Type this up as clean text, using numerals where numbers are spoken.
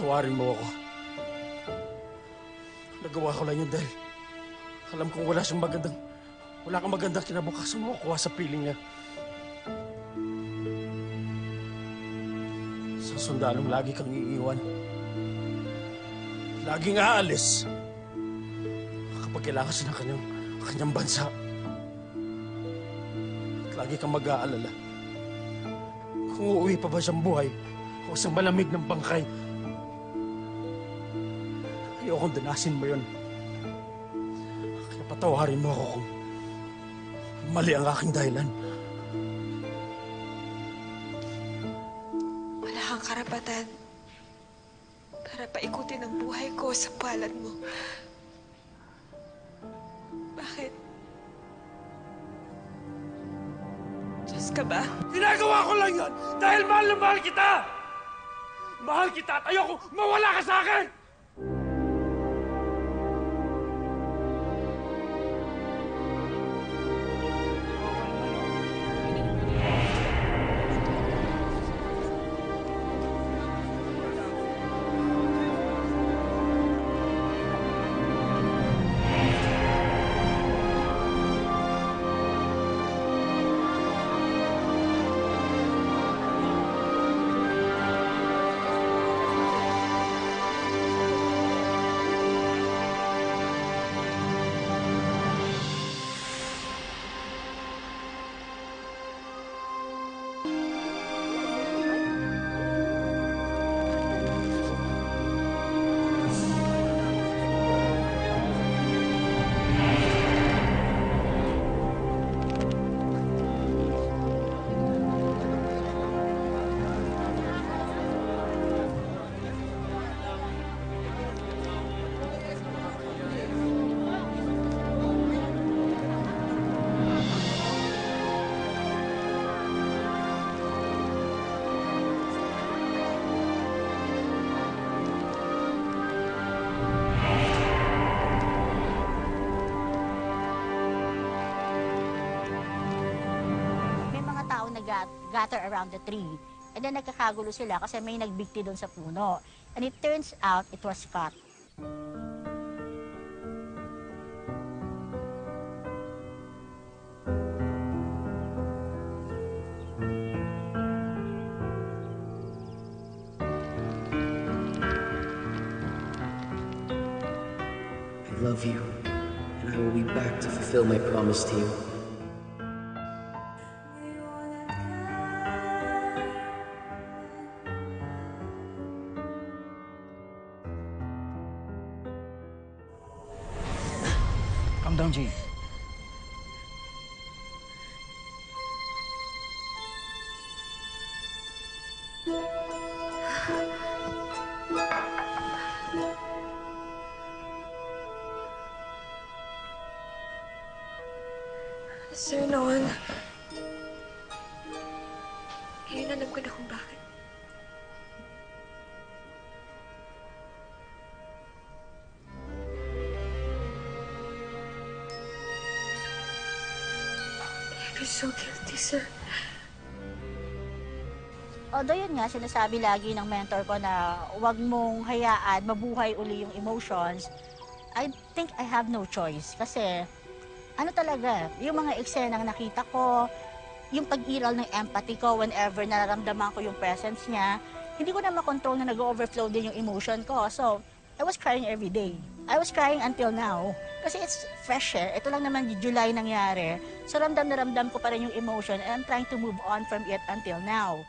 Patawarin mo ako. Nagawa ko lang yun dahil alam kong wala kang magandang kinabukasan mo kuha sa piling niya. Sa sundalong lagi kang iiwan. Laging aalis. Kapag kailangan siya ng kanyang bansa. At lagi kang mag-aalala. Kung uuwi pa ba siyang buhay o isang malamig ng bangkay. Ayokong danasin mo yun. Kaya patawarin mo ako kung mali ang aking dahilan. Wala kang karapatan para paikutin ang buhay ko sa palad mo. Bakit? Diyos ka ba? Ginagawa ko lang yun dahil mahal na mahal kita! Mahal kita at ayoko mawala ka sa akin! Gather around the tree. And then nagkakagulo sila kasi may nagbigti doon sa puno. And it turns out it was Scott. I love you, and I will be back to fulfill my promise to you. Calm down, Jane. Sir Noel, ngayon alam ko na kung bakit. I feel so guilty, sir. Although yun nga, sinasabi lagi ng mentor ko na huwag mong hayaan mabuhay uli yung emotions, I think I have no choice. Kasi, ano talaga, yung mga eksenang nakita ko, yung pag-iral ng empathy ko whenever nararamdaman ko yung presence niya, hindi ko na makontrol na nag-overflow din yung emotion ko. So, I was crying every day. I was crying until now. Kasi it's fresh eh. Ito lang naman July nangyari. So, ramdam na ramdam ko pa rin yung emotion and I'm trying to move on from it until now.